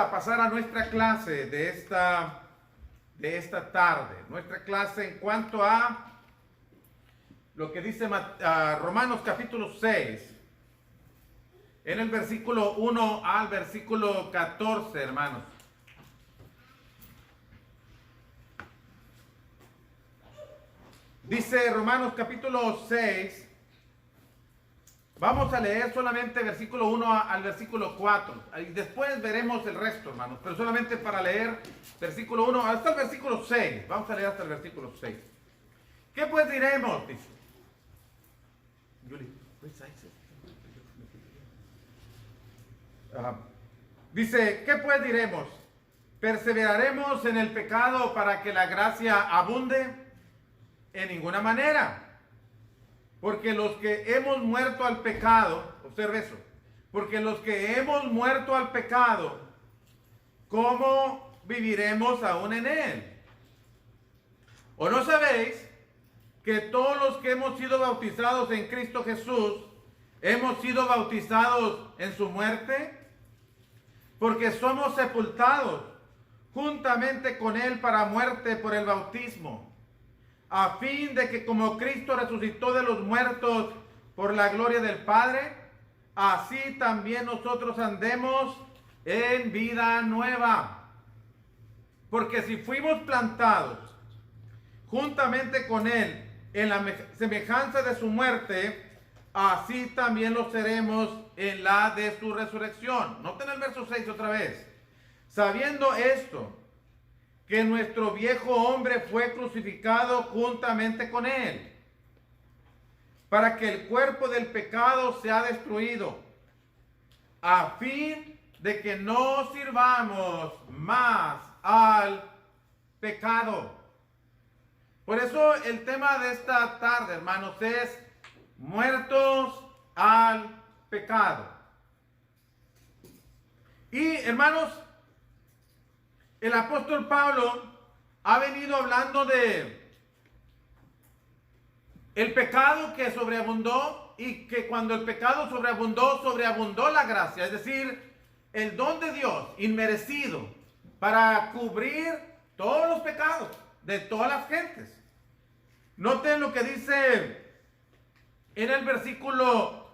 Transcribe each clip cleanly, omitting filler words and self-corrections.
A pasar a nuestra clase de esta tarde. Nuestra clase en cuanto a lo que dice Romanos capítulo 6. En el versículo 1 al versículo 14, hermanos. Dice Romanos capítulo 6. Vamos a leer solamente versículo 1 al versículo 4. Y después veremos el resto, hermanos. Pero solamente para leer versículo 1 hasta el versículo 6. Vamos a leer hasta el versículo 6. ¿Qué pues diremos? Dice. Dice, ¿qué pues diremos? ¿Perseveraremos en el pecado para que la gracia abunde? En ninguna manera. Porque los que hemos muerto al pecado, observe eso, porque los que hemos muerto al pecado, ¿cómo viviremos aún en él? ¿O no sabéis que todos los que hemos sido bautizados en Cristo Jesús, hemos sido bautizados en su muerte? Porque somos sepultados juntamente con él para muerte por el bautismo, a fin de que como Cristo resucitó de los muertos por la gloria del Padre, así también nosotros andemos en vida nueva. Porque si fuimos plantados juntamente con Él en la semejanza de su muerte, así también lo seremos en la de su resurrección. Noten el verso 6 otra vez. Sabiendo esto, que nuestro viejo hombre fue crucificado juntamente con él, para que el cuerpo del pecado sea destruido, a fin de que no sirvamos más al pecado. Por eso el tema de esta tarde, hermanos, es muertos al pecado. Y, hermanos, el apóstol Pablo ha venido hablando de el pecado que sobreabundó, y que cuando el pecado sobreabundó la gracia, es decir, el don de Dios inmerecido para cubrir todos los pecados de todas las gentes. Noten lo que dice en el versículo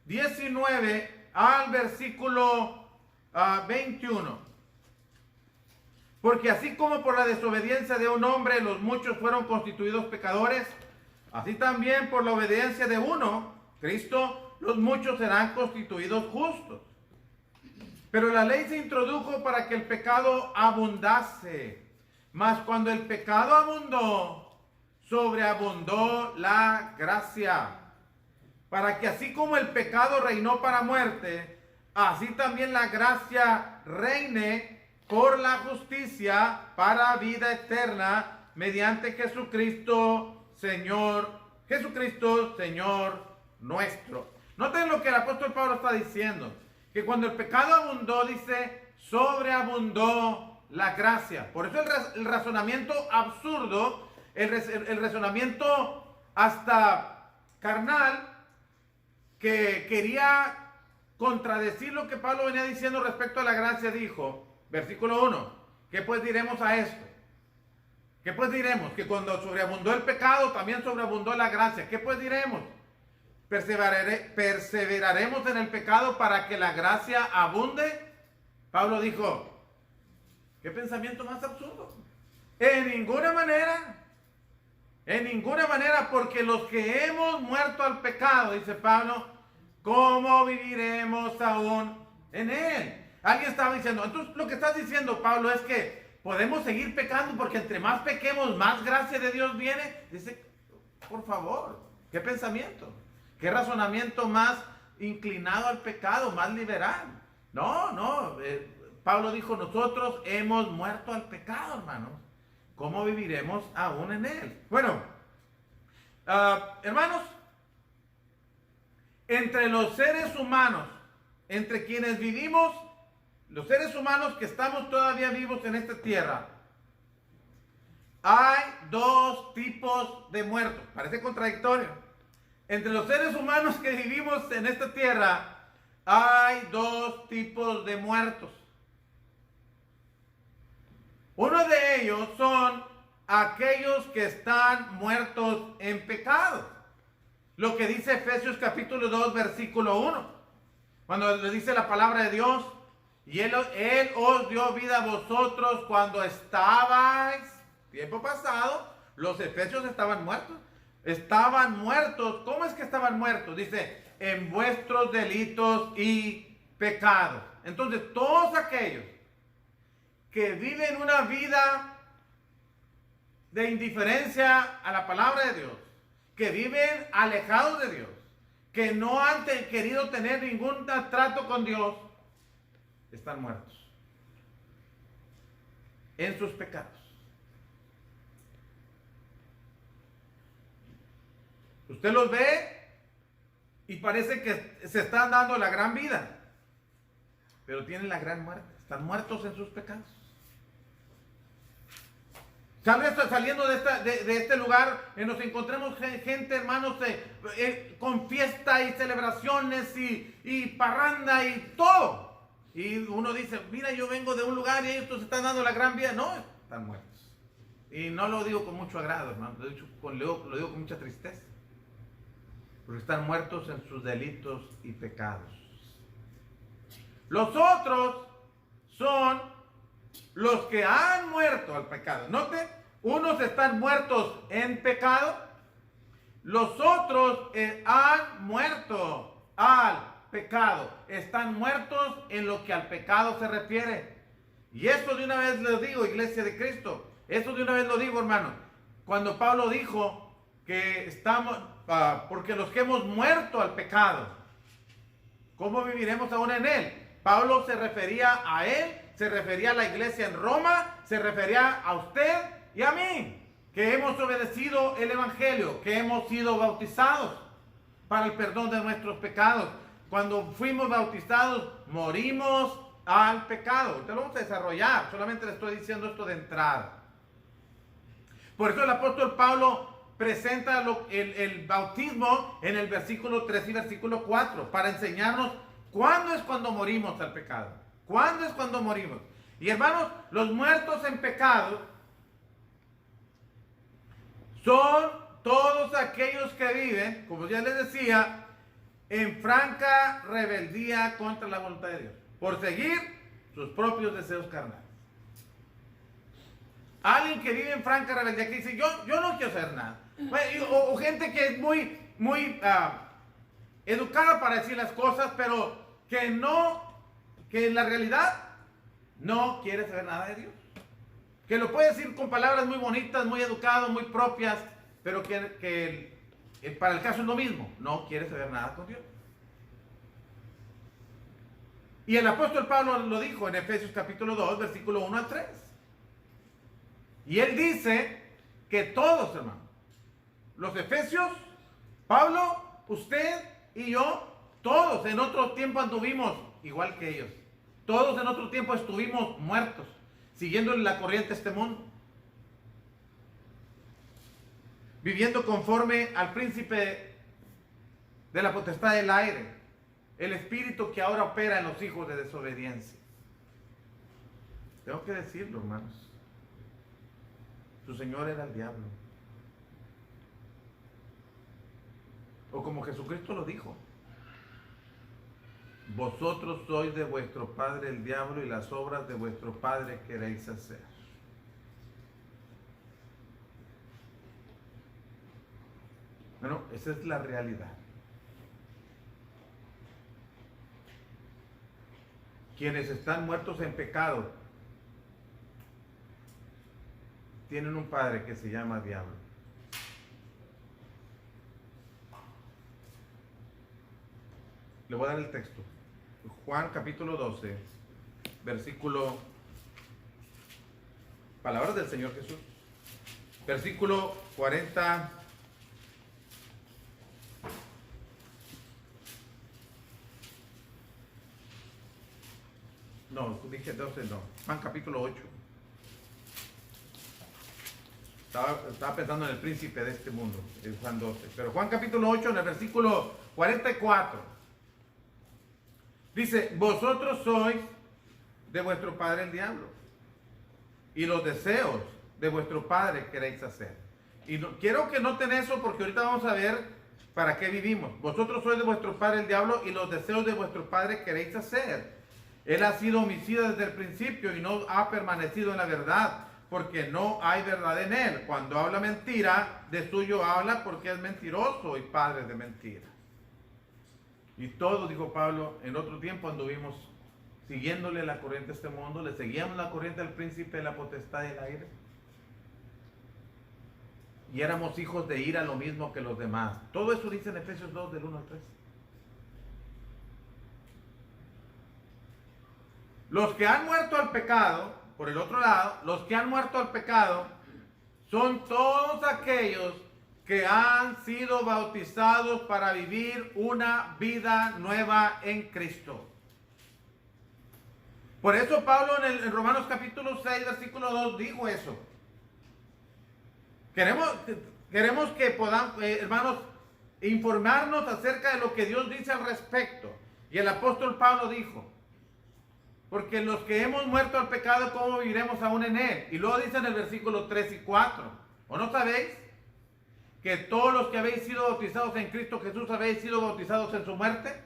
19 al versículo 21. Porque así como por la desobediencia de un hombre los muchos fueron constituidos pecadores, así también por la obediencia de uno, Cristo, los muchos serán constituidos justos. Pero la ley se introdujo para que el pecado abundase. Mas cuando el pecado abundó, sobreabundó la gracia. Para que así como el pecado reinó para muerte, así también la gracia reine por la justicia para vida eterna mediante Jesucristo, Señor nuestro. Noten lo que el apóstol Pablo está diciendo, que cuando el pecado abundó, dice, sobreabundó la gracia. Por eso el razonamiento absurdo, el razonamiento hasta carnal, que quería contradecir lo que Pablo venía diciendo respecto a la gracia, dijo, versículo 1, ¿qué pues diremos a esto? ¿Qué pues diremos? Que cuando sobreabundó el pecado, también sobreabundó la gracia. ¿Qué pues diremos? ¿Perseveraremos en el pecado para que la gracia abunde? Pablo dijo, ¿qué pensamiento más absurdo? En ninguna manera, porque los que hemos muerto al pecado, dice Pablo, ¿cómo viviremos aún en él? Alguien estaba diciendo, entonces lo que estás diciendo, Pablo, es que podemos seguir pecando porque entre más pequemos, más gracia de Dios viene. Dice, por favor, ¿qué pensamiento? ¿Qué razonamiento más inclinado al pecado, más liberal? No, Pablo dijo, nosotros hemos muerto al pecado, hermanos. ¿Cómo viviremos aún en él? Bueno, hermanos, entre los seres humanos, entre quienes vivimos, los seres humanos que estamos todavía vivos en esta tierra, hay dos tipos de muertos. Parece contradictorio. Entre los seres humanos que vivimos en esta tierra, hay dos tipos de muertos. Uno de ellos son aquellos que están muertos en pecado. Lo que dice Efesios capítulo 2, versículo 1. Cuando le dice la palabra de Dios, y él os dio vida a vosotros cuando estabais, tiempo pasado, los efesios estaban muertos. Estaban muertos. ¿Cómo es que estaban muertos? Dice, en vuestros delitos y pecados. Entonces, todos aquellos que viven una vida de indiferencia a la palabra de Dios, que viven alejados de Dios, que no han querido tener ningún trato con Dios, están muertos en sus pecados. Usted los ve y parece que se están dando la gran vida, pero tienen la gran muerte. Están muertos en sus pecados. Saliendo de este lugar, nos encontremos gente, hermanos, con fiesta y celebraciones y parranda y todo. Y uno dice, mira, yo vengo de un lugar y ellos se están dando la gran vida. No, están muertos. Y no lo digo con mucho agrado, hermano, lo digo con mucha tristeza. Porque están muertos en sus delitos y pecados. Los otros son los que han muerto al pecado. Note, unos están muertos en pecado, los otros han muerto al pecado. Están muertos en lo que al pecado se refiere. Y esto de una vez lo digo, iglesia de Cristo. Esto de una vez lo digo, hermano. Cuando Pablo dijo que estamos, porque los que hemos muerto al pecado, ¿cómo viviremos aún en él? Pablo se refería a él, se refería a la iglesia en Roma, se refería a usted y a mí, que hemos obedecido el evangelio, que hemos sido bautizados para el perdón de nuestros pecados. Cuando fuimos bautizados, morimos al pecado. Te lo vamos a desarrollar, solamente le estoy diciendo esto de entrada. Por eso el apóstol Pablo presenta el bautismo en el versículo 3 y versículo 4, para enseñarnos cuándo es cuando morimos al pecado. ¿Cuándo es cuando morimos? Y hermanos, los muertos en pecado son todos aquellos que viven, como ya les decía, en franca rebeldía contra la voluntad de Dios, por seguir sus propios deseos carnales. Alguien que vive en franca rebeldía, que dice, yo no quiero hacer nada. O gente que es muy educada para decir las cosas, pero que en la realidad no quiere saber nada de Dios. Que lo puede decir con palabras muy bonitas, muy educadas, muy propias, pero que para el caso es lo mismo, no quiere saber nada con Dios. Y el apóstol Pablo lo dijo en Efesios capítulo 2, versículo 1 al 3. Y él dice que todos, hermanos, los efesios, Pablo, usted y yo, todos en otro tiempo anduvimos igual que ellos. Todos en otro tiempo estuvimos muertos, siguiendo la corriente de este mundo, viviendo conforme al príncipe de la potestad del aire, el espíritu que ahora opera en los hijos de desobediencia. Tengo que decirlo, hermanos. Su señor era el diablo. O como Jesucristo lo dijo, vosotros sois de vuestro padre el diablo y las obras de vuestro padre queréis hacer. Bueno, esa es la realidad. Quienes están muertos en pecado tienen un padre que se llama diablo. Le voy a dar el texto. Juan capítulo 12, versículo, palabras del Señor Jesús, versículo 40. No, dije 12, no. Juan capítulo 8. Estaba pensando en el príncipe de este mundo, en Juan 12. Pero Juan capítulo 8, en el versículo 44. Dice, vosotros sois de vuestro padre el diablo, y los deseos de vuestro padre queréis hacer. Y quiero que noten eso porque ahorita vamos a ver para qué vivimos. Vosotros sois de vuestro padre el diablo, y los deseos de vuestro padre queréis hacer. Él ha sido homicida desde el principio y no ha permanecido en la verdad, porque no hay verdad en él. Cuando habla mentira, de suyo habla, porque es mentiroso y padre de mentira. Y todos, dijo Pablo, en otro tiempo anduvimos siguiéndole la corriente de este mundo, le seguíamos la corriente al príncipe de la potestad del aire. Y éramos hijos de ira lo mismo que los demás. Todo eso dice en Efesios 2, del 1 al 3. Los que han muerto al pecado, por el otro lado, los que han muerto al pecado son todos aquellos que han sido bautizados para vivir una vida nueva en Cristo. Por eso Pablo en Romanos capítulo 6, versículo 2 dijo eso. Queremos que podamos, hermanos, informarnos acerca de lo que Dios dice al respecto. Y el apóstol Pablo dijo, porque los que hemos muerto al pecado, ¿cómo viviremos aún en él? Y luego dice en el versículo 3 y 4, ¿o no sabéis que todos los que habéis sido bautizados en Cristo Jesús habéis sido bautizados en su muerte?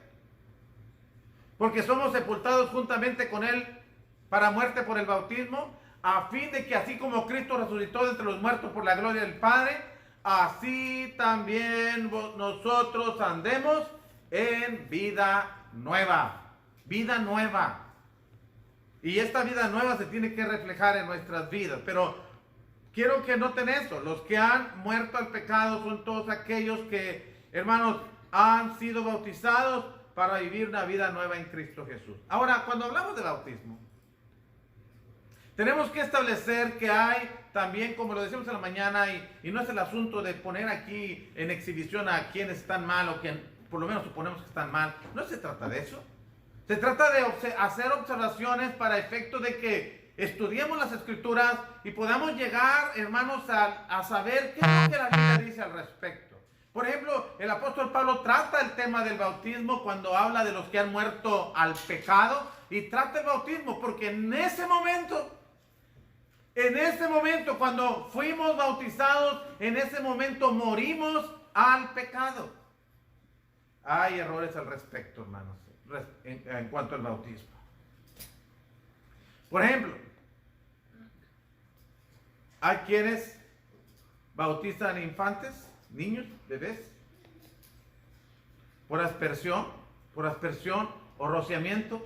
Porque somos sepultados juntamente con él para muerte por el bautismo, a fin de que así como Cristo resucitó de entre los muertos por la gloria del Padre, así también nosotros andemos en vida nueva. Vida nueva. Y esta vida nueva se tiene que reflejar en nuestras vidas. Pero quiero que noten eso. Los que han muerto al pecado son todos aquellos que, hermanos, han sido bautizados para vivir una vida nueva en Cristo Jesús. Ahora, cuando hablamos de bautismo, tenemos que establecer que hay también, como lo decimos en la mañana, y no es el asunto de poner aquí en exhibición a quienes están mal o quien por lo menos suponemos que están mal. No se trata de eso. Se trata de hacer observaciones para efecto de que estudiemos las Escrituras y podamos llegar, hermanos, a saber qué es lo que la Biblia dice al respecto. Por ejemplo, el apóstol Pablo trata el tema del bautismo cuando habla de los que han muerto al pecado, y trata el bautismo porque en ese momento, cuando fuimos bautizados, en ese momento morimos al pecado. Hay errores al respecto, hermanos, en cuanto al bautismo. Por ejemplo, hay quienes bautizan infantes, niños, bebés, por aspersión o rociamiento,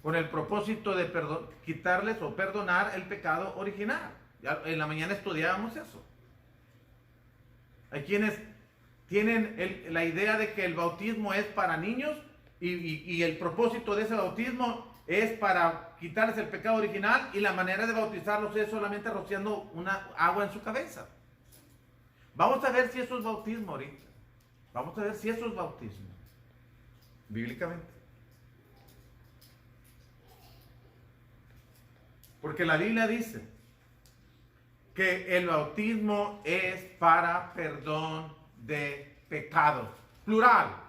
con el propósito de quitarles o perdonar el pecado original. Ya en la mañana estudiábamos eso. Hay quienes tienen la idea de que el bautismo es para niños y el propósito de ese bautismo es para quitarles el pecado original, y la manera de bautizarlos es solamente rociando una agua en su cabeza. Vamos a ver si eso es bautismo ahorita. Vamos a ver si eso es bautismo, bíblicamente. Porque la Biblia dice que el bautismo es para perdón de pecados. Plural.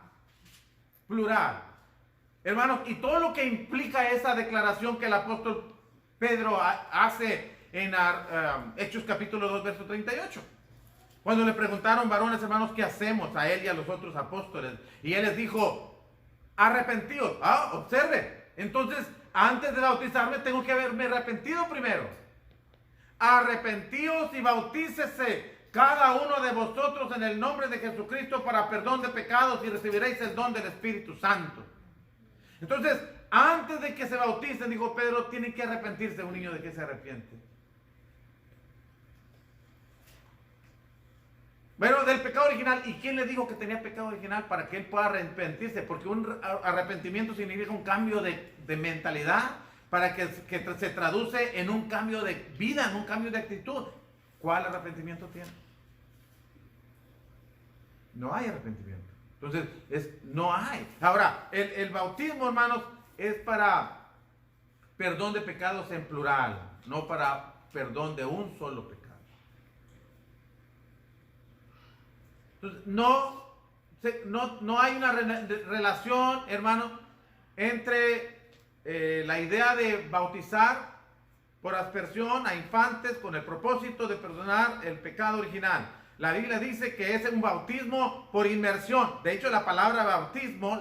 Hermanos, y todo lo que implica esa declaración que el apóstol Pedro hace en Hechos capítulo 2, verso 38. Cuando le preguntaron, varones, hermanos, ¿qué hacemos a él y a los otros apóstoles? Y él les dijo, arrepentidos. Observe. Entonces, antes de bautizarme, tengo que haberme arrepentido primero. Arrepentíos y bautícese cada uno de vosotros en el nombre de Jesucristo para perdón de pecados, y recibiréis el don del Espíritu Santo. Entonces, antes de que se bauticen, dijo Pedro, tiene que arrepentirse. Un niño, ¿de qué se arrepiente? Bueno, del pecado original. ¿Y quién le dijo que tenía pecado original? Para que él pueda arrepentirse. Porque un arrepentimiento significa un cambio de mentalidad, para que se traduce en un cambio de vida, en un cambio de actitud. ¿Cuál arrepentimiento tiene? No hay arrepentimiento. Entonces, no hay. Ahora, el bautismo, hermanos, es para perdón de pecados en plural, no para perdón de un solo pecado. Entonces, no hay una relación, hermanos, entre la idea de bautizar por aspersión a infantes con el propósito de perdonar el pecado original. La Biblia dice que es un bautismo por inmersión. De hecho, la palabra bautismo,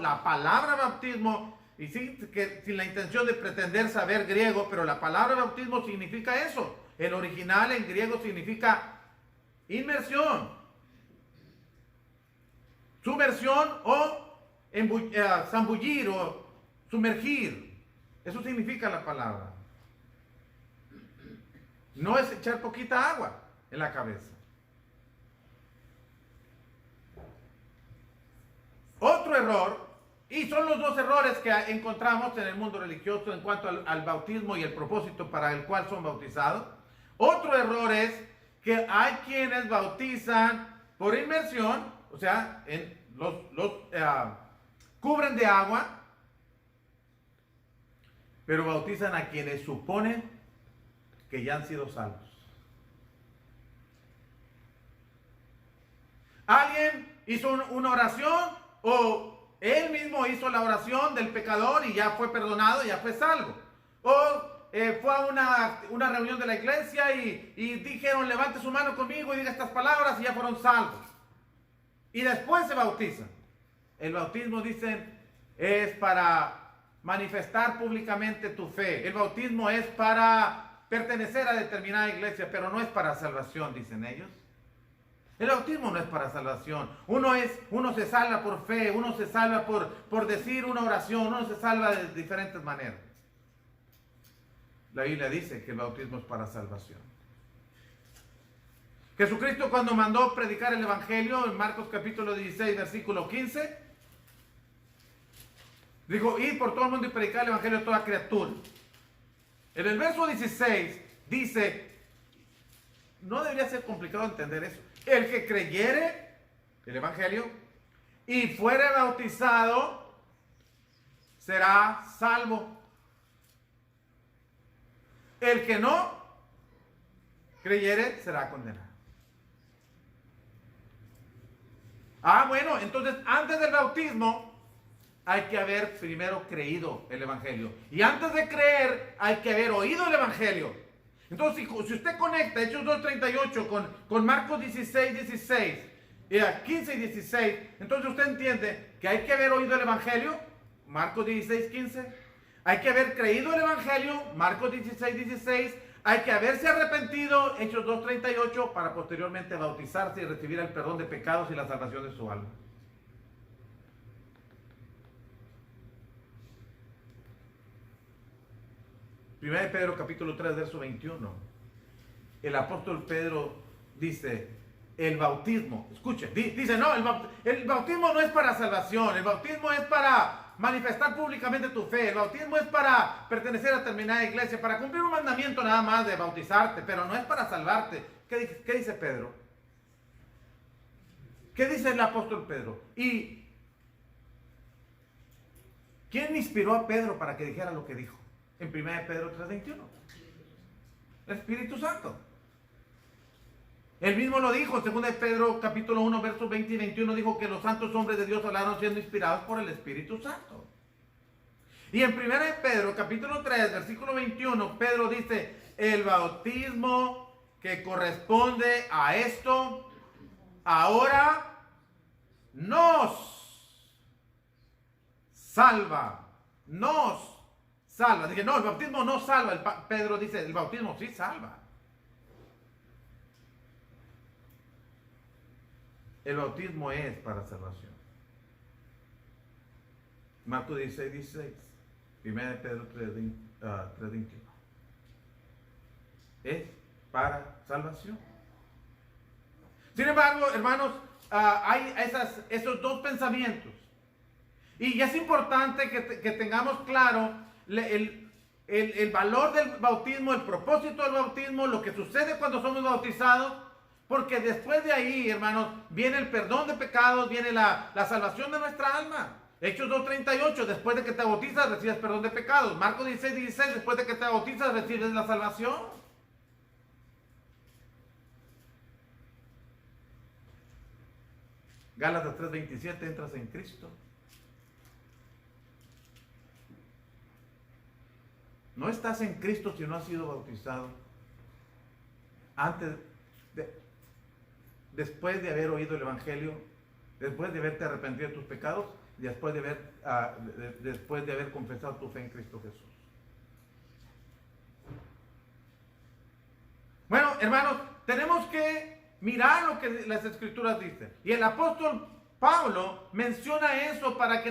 y sí, que sin la intención de pretender saber griego, pero la palabra bautismo significa eso. El original en griego significa inmersión, sumersión o zambullir o sumergir. Eso significa la palabra. No es echar poquita agua en la cabeza. Otro error, y son los dos errores que encontramos en el mundo religioso en cuanto al bautismo y el propósito para el cual son bautizados. Otro error es que hay quienes bautizan por inmersión, o sea, cubren de agua, pero bautizan a quienes suponen que ya han sido salvos. Alguien hizo una oración o él mismo hizo la oración del pecador y ya fue perdonado, ya fue salvo. O fue a una reunión de la iglesia y dijeron, levante su mano conmigo y diga estas palabras y ya fueron salvos. Y después se bautizan. El bautismo, dicen, es para manifestar públicamente tu fe. El bautismo es para pertenecer a determinada iglesia, pero no es para salvación, dicen ellos. El bautismo no es para salvación. Uno se salva por fe, uno se salva por decir una oración, uno se salva de diferentes maneras. La Biblia dice que el bautismo es para salvación. Jesucristo, cuando mandó predicar el evangelio en Marcos capítulo 16, versículo 15, dijo, id por todo el mundo y predicar el evangelio a toda criatura. En el verso 16 dice, no debería ser complicado entender eso. El que creyere el evangelio y fuere bautizado será salvo. El que no creyere será condenado. Bueno, entonces antes del bautismo hay que haber primero creído el evangelio. Y antes de creer hay que haber oído el evangelio. Entonces, si usted conecta Hechos 2:38 con Marcos 16, 15 y 16, entonces usted entiende que hay que haber oído el evangelio, Marcos 16, 15, hay que haber creído el evangelio, Marcos 16, 16, hay que haberse arrepentido, Hechos 2:38, para posteriormente bautizarse y recibir el perdón de pecados y la salvación de su alma. Primera de Pedro capítulo 3, verso 21. El apóstol Pedro dice, el bautismo, escuche, dice, no, el bautismo no es para salvación, el bautismo es para manifestar públicamente tu fe, el bautismo es para pertenecer a determinada iglesia, para cumplir un mandamiento nada más de bautizarte, pero no es para salvarte. ¿Qué dice Pedro? ¿Qué dice el apóstol Pedro? ¿Y quién inspiró a Pedro para que dijera lo que dijo? En 1 Pedro 3:21. El Espíritu Santo. Él mismo lo dijo, en 2 Pedro capítulo 1, versos 20 y 21, dijo que los santos hombres de Dios hablaron siendo inspirados por el Espíritu Santo. Y en 1 Pedro capítulo 3, versículo 21, Pedro dice, el bautismo que corresponde a esto, ahora nos salva. Dije, no, el bautismo no salva. Pedro dice, el bautismo sí salva. El bautismo es para salvación. Marcos 16, 16. 1 Pedro 3:21. Es para salvación. Sin embargo, hermanos, hay esos dos pensamientos. Y es importante que tengamos claro el valor del bautismo, el propósito del bautismo, lo que sucede cuando somos bautizados, porque después de ahí, hermanos, viene el perdón de pecados, viene la salvación de nuestra alma. Hechos 2:38, después de que te bautizas recibes perdón de pecados. Marcos 16, 16, después de que te bautizas recibes la salvación. Gálatas 3:27, entras en Cristo. No estás en Cristo si no has sido bautizado antes después de haber oído el Evangelio, después de haberte arrepentido de tus pecados, después de haber confesado tu fe en Cristo Jesús. Bueno, hermanos, tenemos que mirar lo que las Escrituras dicen. Y el apóstol Pablo menciona eso para que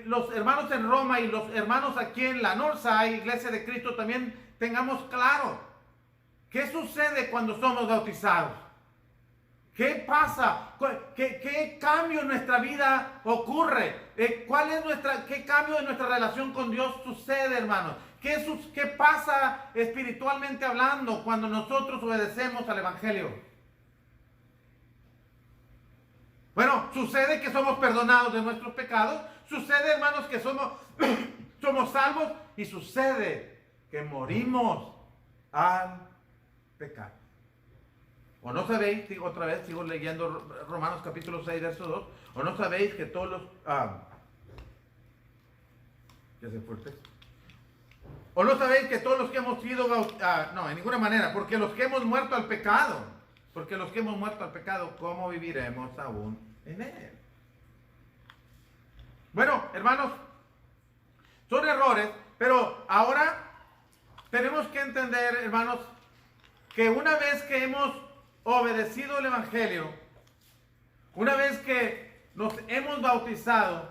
los hermanos en Roma y los hermanos aquí en la Northside, Iglesia de Cristo, también tengamos claro qué sucede cuando somos bautizados. ¿Qué pasa? ¿Qué cambio en nuestra vida ocurre? ¿Qué cambio en nuestra relación con Dios sucede, hermanos? ¿Qué pasa espiritualmente hablando cuando nosotros obedecemos al Evangelio? Bueno, sucede que somos perdonados de nuestros pecados, sucede, hermanos, que somos salvos, y sucede que morimos al pecado. ¿O no sabéis, otra vez sigo leyendo Romanos capítulo 6, verso 2, o no sabéis que todos los... ¿Ya se fue el texto? ¿O no sabéis que todos los que hemos sido bautizados... no, en ninguna manera, porque los que hemos muerto al pecado, ¿cómo viviremos aún en él? Bueno, hermanos, son errores, pero ahora tenemos que entender, hermanos, que una vez que hemos obedecido el Evangelio, una vez que nos hemos bautizado,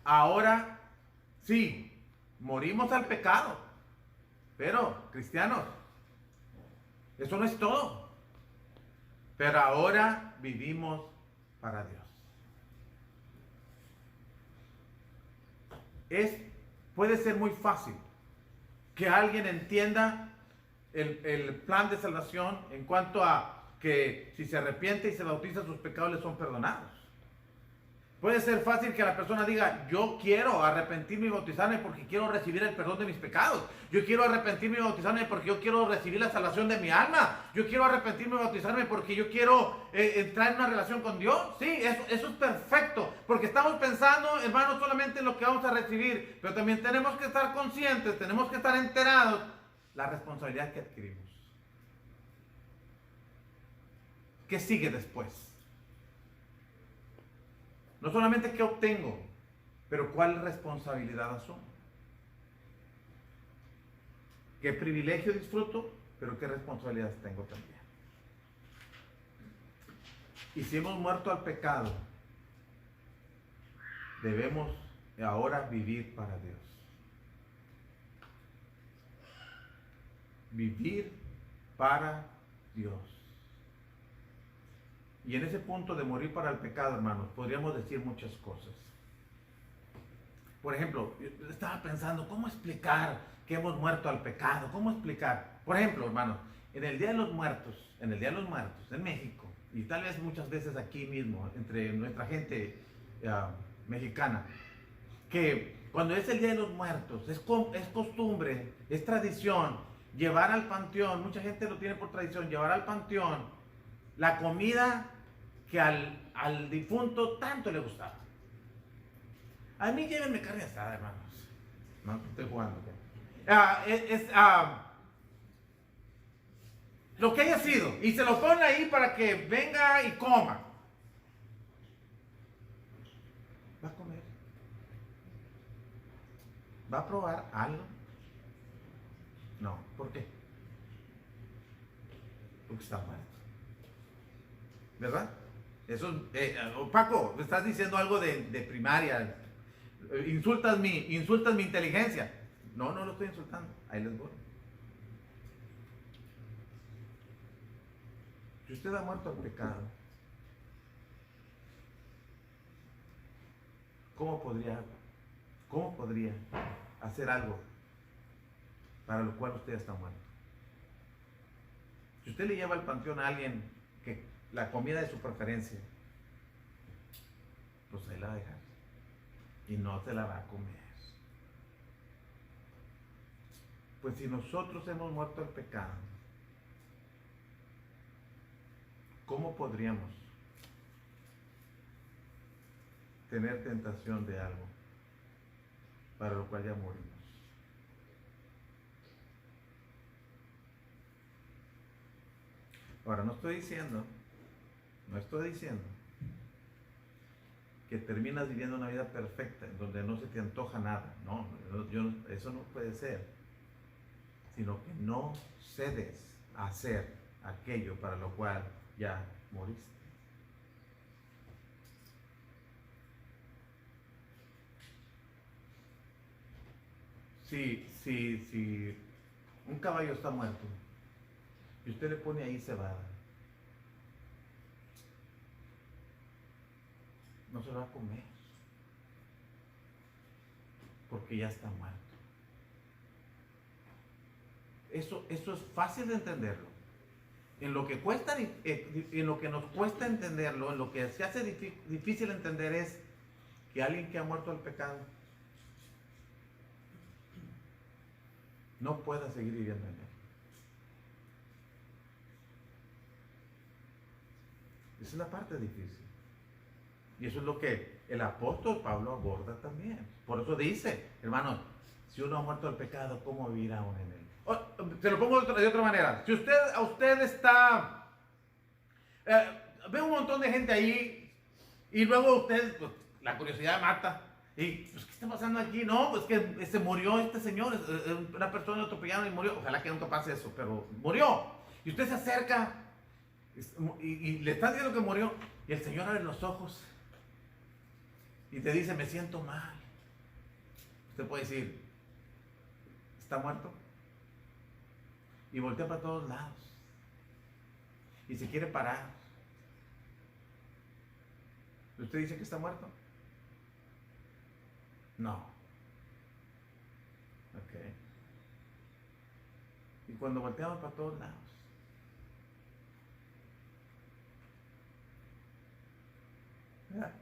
ahora sí, morimos al pecado. Pero, cristianos, eso no es todo. Pero ahora vivimos para Dios. Puede ser muy fácil que alguien entienda el plan de salvación en cuanto a que si se arrepiente y se bautiza, sus pecados le son perdonados. Puede ser fácil que la persona diga: yo quiero arrepentirme y bautizarme porque quiero recibir el perdón de mis pecados. Yo quiero arrepentirme y bautizarme porque yo quiero recibir la salvación de mi alma. Yo quiero arrepentirme y bautizarme porque yo quiero entrar en una relación con Dios. Sí, eso es perfecto, porque estamos pensando, hermanos, solamente en lo que vamos a recibir, pero también tenemos que estar conscientes, tenemos que estar enterados la responsabilidad que adquirimos. ¿Qué sigue después? No solamente qué obtengo, pero cuál responsabilidad asumo. Qué privilegio disfruto, pero qué responsabilidades tengo también. Y si hemos muerto al pecado, debemos ahora vivir para Dios. Vivir para Dios. Y en ese punto de morir para el pecado, hermanos, podríamos decir muchas cosas. Por ejemplo, yo estaba pensando, ¿cómo explicar que hemos muerto al pecado? ¿Cómo explicar? Por ejemplo, hermanos, en el Día de los Muertos, en México, y tal vez muchas veces aquí mismo, entre nuestra gente mexicana, que cuando es el Día de los Muertos, es costumbre, es tradición, llevar al panteón, mucha gente lo tiene por tradición, llevar al panteón la comida que al difunto tanto le gustaba. A mí llévenme carne asada, hermanos. No, estoy jugando. Lo que haya sido, y se lo ponen ahí para que venga y coma. Va a comer. ¿Va a probar algo? No. ¿Por qué? Porque está muerto. ¿Verdad? Eso, Paco, me estás diciendo algo de primaria. Insultas mi inteligencia. No lo estoy insultando. Ahí les voy. Si usted ha muerto al pecado, ¿cómo podría hacer algo para lo cual usted está muerto? Si usted le lleva al panteón a alguien que la comida de su preferencia, pues ahí la va a dejar y no se la va a comer. Pues si nosotros hemos muerto al pecado, ¿cómo podríamos tener tentación de algo para lo cual ya morimos. Ahora, no estoy diciendo que terminas viviendo una vida perfecta en donde no se te antoja nada. No, eso no puede ser. Sino que no cedes a hacer aquello para lo cual ya moriste. Si un caballo está muerto y usted le pone ahí cebada, no se lo va a comer porque ya está muerto. Eso es fácil de entenderlo. En lo que nos cuesta entenderlo, en lo que se hace difícil entender es que alguien que ha muerto al pecado no pueda seguir viviendo en él. Esa es la parte difícil. Y eso es lo que el apóstol Pablo aborda también. Por eso dice, hermanos, si uno ha muerto al pecado, ¿cómo vivirá aún en él? Te lo pongo de otra manera. Si usted está... ve un montón de gente ahí y luego usted, pues, la curiosidad mata. Y, pues, ¿qué está pasando aquí? No, pues que se murió este señor, una persona atropellaron y murió. Ojalá que nunca pase eso, pero murió. Y usted se acerca y le está diciendo que murió. Y el Señor abre los ojos y te dice, me siento mal. Usted puede decir, ¿está muerto? Y voltea para todos lados. Y se quiere parar. ¿Usted dice que está muerto? No. Ok. Y cuando volteamos para todos lados, ¿verdad?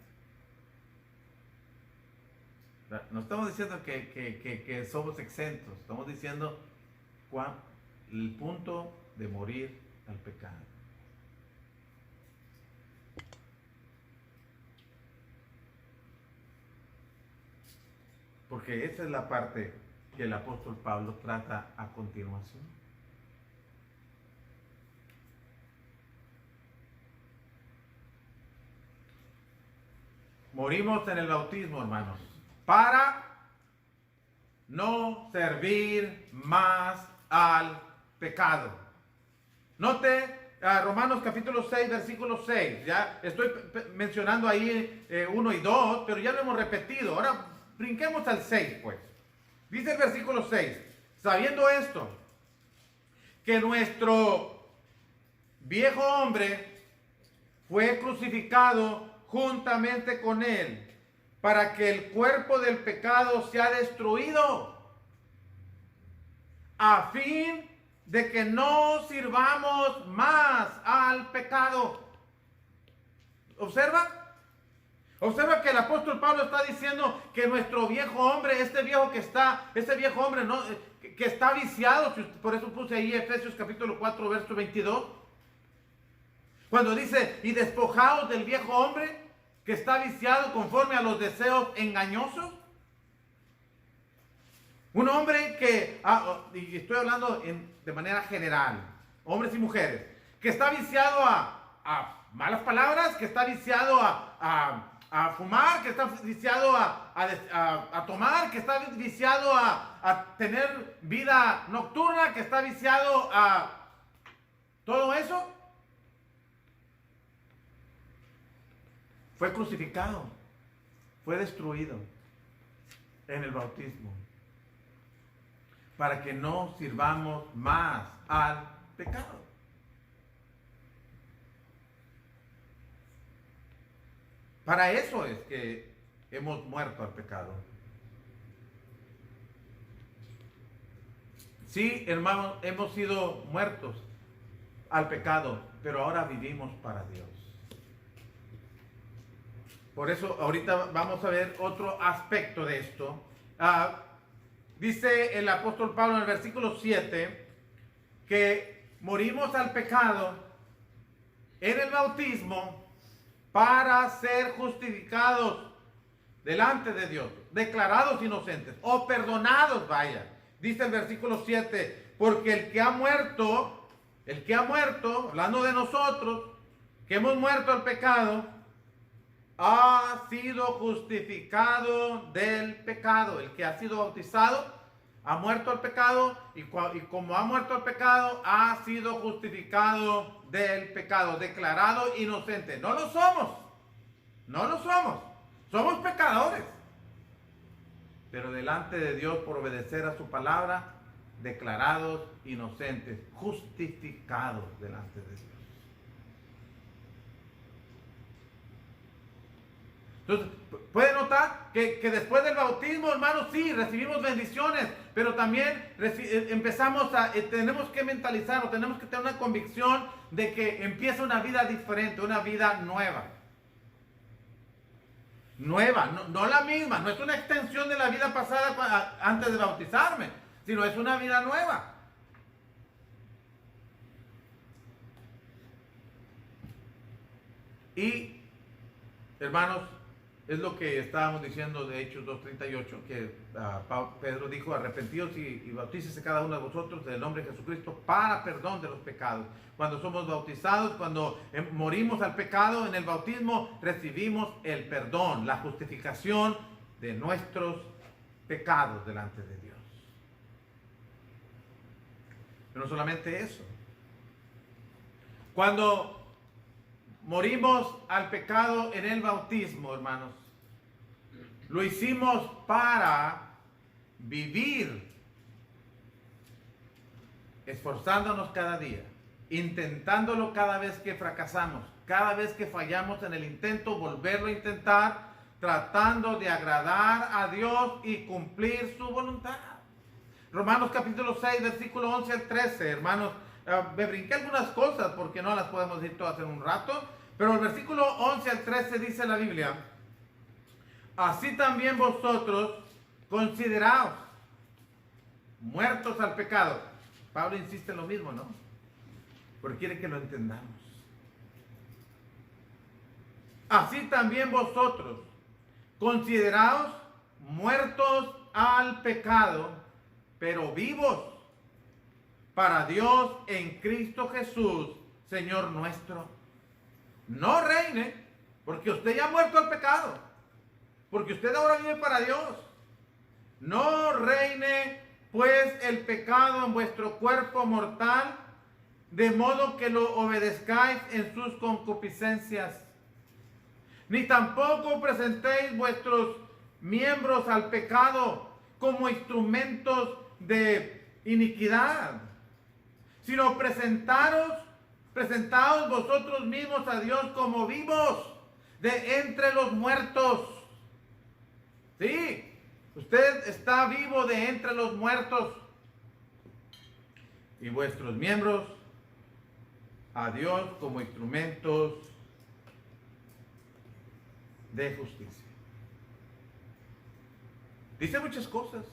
No estamos diciendo que somos exentos, estamos diciendo el punto de morir al pecado. Porque esa es la parte que el apóstol Pablo trata a continuación. Morimos en el bautismo, hermanos, para no servir más al pecado. Note Romanos capítulo 6, versículo 6. Ya estoy mencionando ahí 1 y 2, pero ya lo hemos repetido. Ahora brinquemos al 6, pues. Dice el versículo 6, sabiendo esto, que nuestro viejo hombre fue crucificado juntamente con él, para que el cuerpo del pecado sea destruido, a fin de que no sirvamos más al pecado. ¿Observa? Observa que el apóstol Pablo está diciendo que nuestro viejo hombre, este viejo hombre no, que está viciado, por eso puse ahí Efesios capítulo 4, verso 22. Cuando dice, y despojaos del viejo hombre que está viciado conforme a los deseos engañosos. Un hombre que, y estoy hablando de manera general, hombres y mujeres, que está viciado a malas palabras, que está viciado a fumar, que está viciado a tomar, que está viciado a tener vida nocturna, que está viciado a todo eso. Fue crucificado, fue destruido en el bautismo, para que no sirvamos más al pecado. Para eso es que hemos muerto al pecado. Sí, hermanos, hemos sido muertos al pecado, pero ahora vivimos para Dios. Por eso ahorita vamos a ver otro aspecto de esto. Dice el apóstol Pablo en el versículo 7 que morimos al pecado en el bautismo para ser justificados delante de Dios. declarados inocentes o perdonados, vaya. Dice el versículo 7, porque el que ha muerto, hablando de nosotros, que hemos muerto al pecado, ha sido justificado del pecado. El que ha sido bautizado ha muerto al pecado y como ha muerto al pecado, ha sido justificado del pecado, declarado inocente. No lo somos, somos pecadores. Pero delante de Dios, por obedecer a su palabra, declarados inocentes, justificados delante de Dios. Entonces, puede notar que después del bautismo, hermanos, sí, recibimos bendiciones, pero también tenemos que mentalizar o tenemos que tener una convicción de que empieza una vida diferente, una vida nueva. No la misma, no es una extensión de la vida pasada antes de bautizarme, sino es una vida nueva. Y, hermanos, es lo que estábamos diciendo de Hechos 2:38, que Pedro dijo, arrepentidos y bautícese cada uno de vosotros del nombre de Jesucristo para perdón de los pecados. Cuando somos bautizados, cuando morimos al pecado, en el bautismo recibimos el perdón, la justificación de nuestros pecados delante de Dios. Pero no solamente eso. Cuando morimos al pecado en el bautismo, hermanos, lo hicimos para vivir esforzándonos cada día, intentándolo cada vez que fracasamos, cada vez que fallamos en el intento, volverlo a intentar, tratando de agradar a Dios y cumplir su voluntad. Romanos capítulo 6, versículo 11 al 13, hermanos. Me brinqué algunas cosas porque no las podemos decir todas en un rato, pero el versículo 11 al 13 dice la Biblia: así también vosotros consideraos muertos al pecado. Pablo insiste en lo mismo, ¿no? Porque quiere que lo entendamos. Así también vosotros consideraos muertos al pecado, pero vivos para Dios en Cristo Jesús, Señor nuestro. No reine, porque usted ya ha muerto al pecado, porque usted ahora vive para Dios. No reine pues el pecado en vuestro cuerpo mortal, de modo que lo obedezcáis en sus concupiscencias. Ni tampoco presentéis vuestros miembros al pecado como instrumentos de iniquidad, sino presentaos vosotros mismos a Dios como vivos de entre los muertos. Sí, usted está vivo de entre los muertos. Y vuestros miembros a Dios como instrumentos de justicia. Dice muchas cosas.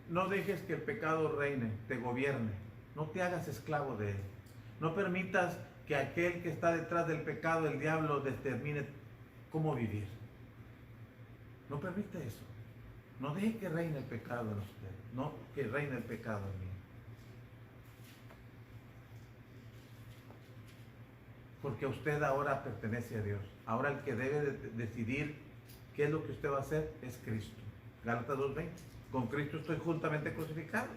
No dejes que el pecado reine, te gobierne. No te hagas esclavo de él. No permitas que aquel que está detrás del pecado, el diablo, determine cómo vivir. No permita eso. No deje que reine el pecado en usted. No que reine el pecado en mí. Porque usted ahora pertenece a Dios. Ahora el que debe decidir qué es lo que usted va a hacer es Cristo. Gálatas 2:20. Con Cristo estoy juntamente crucificado.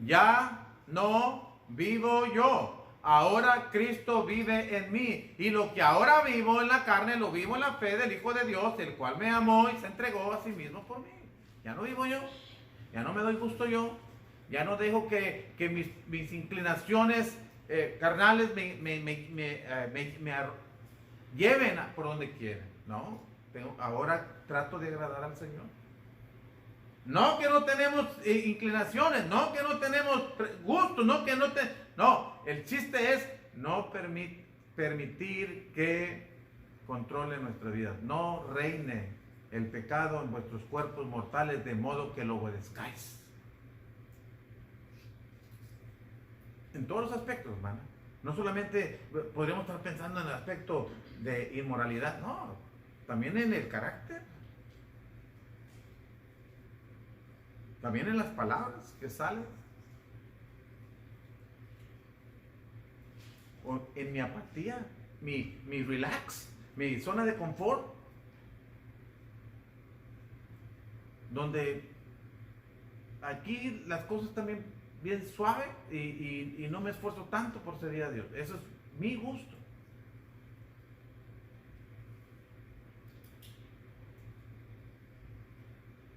Ya no vivo yo. Ahora Cristo vive en mí. Y lo que ahora vivo en la carne, lo vivo en la fe del Hijo de Dios, el cual me amó y se entregó a sí mismo por mí. Ya no vivo yo. Ya no me doy gusto yo. Ya no dejo que mis inclinaciones carnales me lleven por donde quieren. No. Ahora trato de agradar al Señor. No que no tenemos inclinaciones, no que no tenemos gustos, no, el chiste es no permitir que controle nuestra vida. No reine el pecado en vuestros cuerpos mortales, de modo que lo obedezcáis. En todos los aspectos, hermano. No solamente podríamos estar pensando en el aspecto de inmoralidad, no, también en el carácter, también en las palabras que salen, o en mi apatía, mi relax, mi zona de confort, donde aquí las cosas también bien suave y no me esfuerzo tanto por servir a Dios. Eso es mi gusto.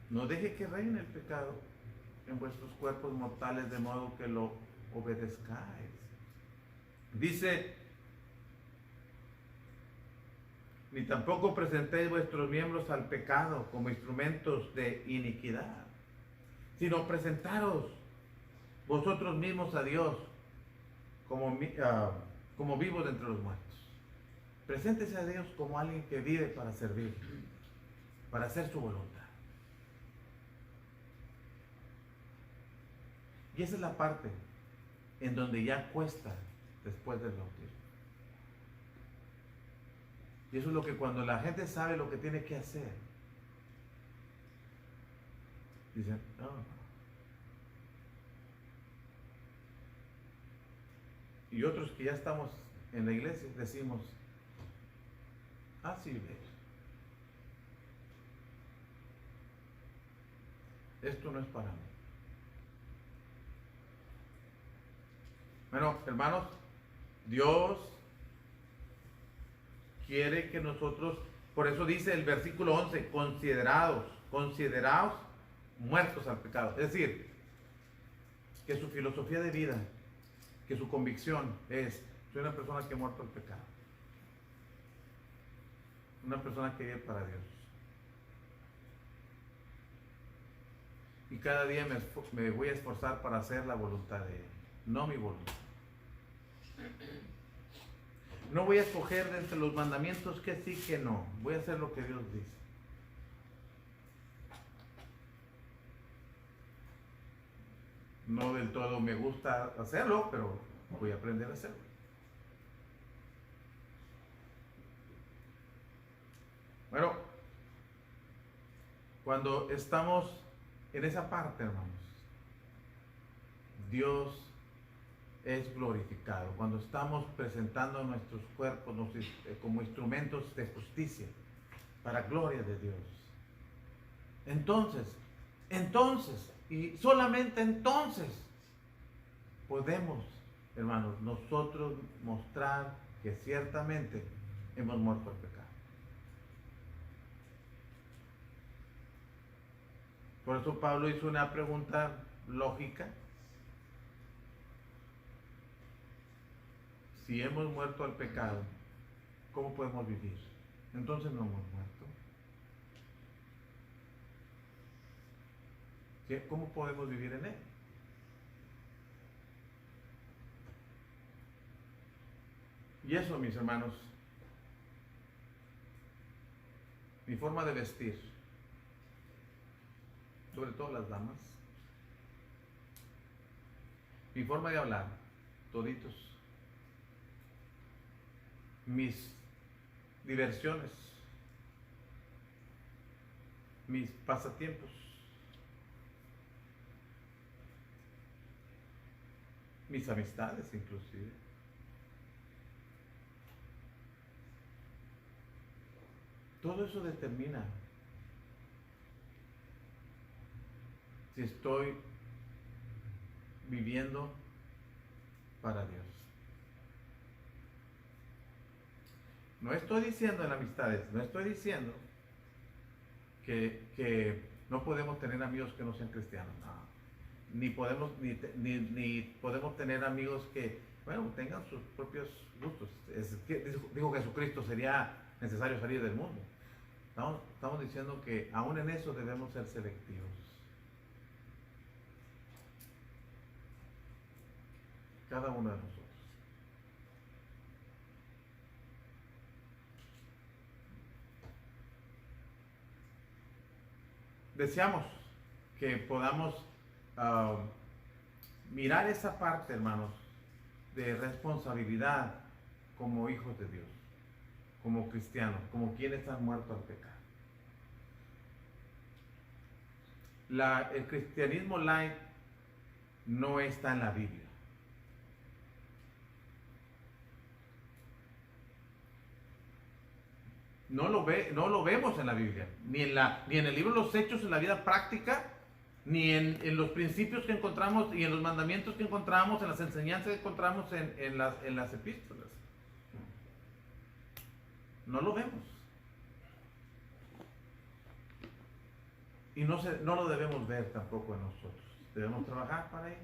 No deje que reine el pecado en vuestros cuerpos mortales de modo que lo obedezcáis. Dice, ni tampoco presentéis vuestros miembros al pecado como instrumentos de iniquidad, sino presentaros vosotros mismos a Dios como vivos de entre los muertos. Preséntese a Dios como alguien que vive para servir, para hacer su voluntad. Y esa es la parte en donde ya cuesta después del bautismo. Y eso es lo que cuando la gente sabe lo que tiene que hacer, dicen, no. Y otros que ya estamos en la iglesia decimos, así ves, esto no es para mí. Bueno, hermanos, Dios quiere que nosotros, por eso dice el versículo 11, consideraos muertos al pecado. Es decir, que su filosofía de vida, que su convicción es, soy una persona que ha muerto al pecado. Una persona que vive para Dios. Y cada día me voy a esforzar para hacer la voluntad de Él, no mi voluntad. No voy a escoger de entre los mandamientos que sí, que no. Voy a hacer lo que Dios dice. No del todo me gusta hacerlo, pero voy a aprender a hacerlo. Bueno, cuando estamos en esa parte, hermanos, Dios es glorificado. Cuando estamos presentando nuestros cuerpos como instrumentos de justicia para gloria de Dios. Entonces, y solamente entonces podemos, hermanos, nosotros mostrar que ciertamente hemos muerto al pecado. Por eso Pablo hizo una pregunta lógica. Si hemos muerto al pecado, ¿cómo podemos vivir? Entonces no hemos muerto. ¿Cómo podemos vivir en él? Y eso, mis hermanos, mi forma de vestir, sobre todo las damas, mi forma de hablar, toditos, mis diversiones, mis pasatiempos, mis amistades inclusive. Todo eso determina si estoy viviendo para Dios. No estoy diciendo en amistades, no estoy diciendo que no podemos tener amigos que no sean cristianos, no. Ni podemos tener amigos que, bueno, tengan sus propios gustos. Dijo Jesucristo, sería necesario salir del mundo. Estamos diciendo que aún en eso debemos ser selectivos. Cada uno de nosotros. Deseamos que podamos mirar esa parte, hermanos, de responsabilidad como hijos de Dios, como cristianos, como quienes han muerto al pecado. El cristianismo light no está en la Biblia. No lo vemos en la Biblia, ni en el libro de los Hechos, en la vida práctica, ni en los principios que encontramos y en los mandamientos que encontramos, en las enseñanzas que encontramos en las epístolas. No lo vemos. Y no lo debemos ver tampoco en nosotros. Debemos trabajar para ello.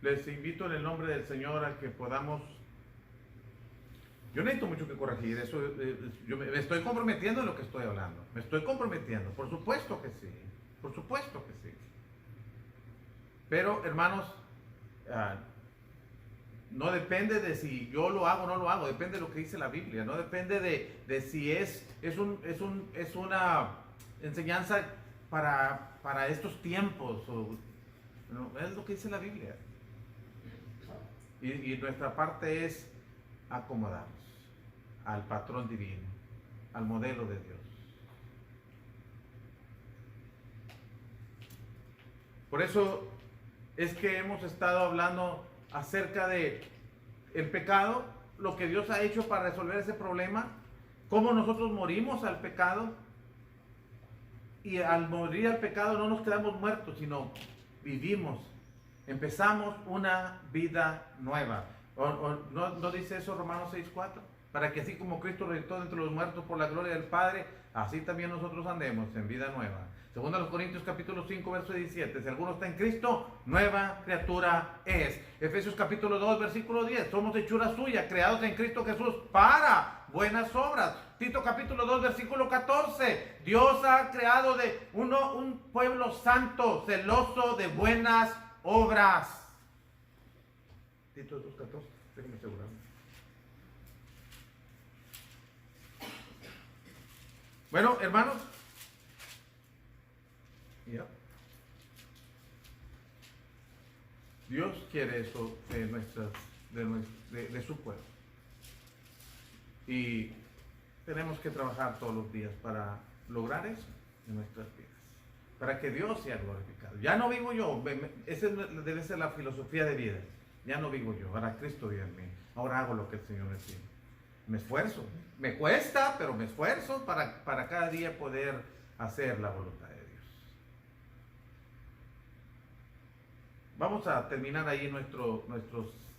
Les invito en el nombre del Señor a que podamos. Yo necesito mucho que corregir eso. Yo me estoy comprometiendo en lo que estoy hablando. Me estoy comprometiendo. Por supuesto que sí. Por supuesto que sí. Pero, hermanos, no depende de si yo lo hago o no lo hago. Depende de lo que dice la Biblia. No depende de si es una enseñanza para estos tiempos. No, es lo que dice la Biblia. Y nuestra parte es acomodarnos al patrón divino, al modelo de Dios. Por eso es que hemos estado hablando acerca de el pecado, lo que Dios ha hecho para resolver ese problema, cómo nosotros morimos al pecado, y al morir al pecado no nos quedamos muertos, sino vivimos. Empezamos una vida nueva. ¿No dice eso Romanos 6:4? Para que así como Cristo resucitó de entre los muertos por la gloria del Padre, así también nosotros andemos en vida nueva. Segundo a los Corintios capítulo 5, verso 17. Si alguno está en Cristo, nueva criatura es. Efesios capítulo 2, versículo 10. Somos hechura suya, creados en Cristo Jesús para buenas obras. Tito capítulo 2, versículo 14. Dios ha creado un pueblo santo, celoso de buenas obras. Tito 2, 14. Déjenme asegurarme. Bueno, hermanos. Dios quiere eso de su pueblo. Y tenemos que trabajar todos los días para lograr eso en nuestras vidas. Para que Dios sea glorificado. Ya no vivo yo. Esa debe ser la filosofía de vida. Ya no vivo yo. Ahora Cristo vive en mí. Ahora hago lo que el Señor me pide. Me esfuerzo. Me cuesta, pero me esfuerzo para cada día poder hacer la voluntad de Dios. Vamos a terminar ahí nuestro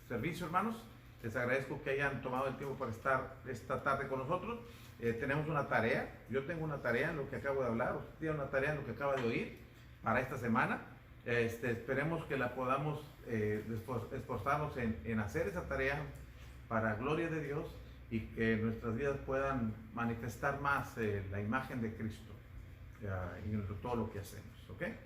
servicio, hermanos. Les agradezco que hayan tomado el tiempo para estar esta tarde con nosotros. Tenemos una tarea. Yo tengo una tarea en lo que acabo de hablar. Usted tiene una tarea en lo que acaba de oír para esta semana. Esperemos que la podamos esforzarnos en hacer esa tarea para gloria de Dios y que nuestras vidas puedan manifestar más la imagen de Cristo en todo lo que hacemos. ¿Okay?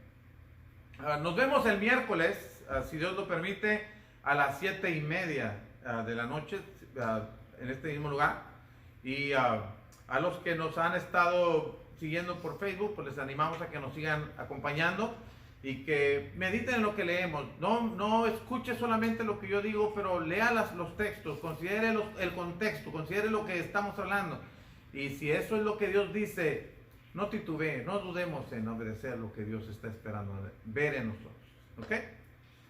Nos vemos el miércoles, si Dios lo permite, a las 7:30 de la noche en este mismo lugar. Y a los que nos han estado siguiendo por Facebook, pues les animamos a que nos sigan acompañando y que mediten en lo que leemos. No escuche solamente lo que yo digo, pero lea los textos, considere el contexto, considere lo que estamos hablando. Y si eso es lo que Dios dice, no titubee, no dudemos en obedecer lo que Dios está esperando ver en nosotros. ¿Ok?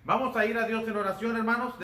Vamos a ir a Dios en oración, hermanos.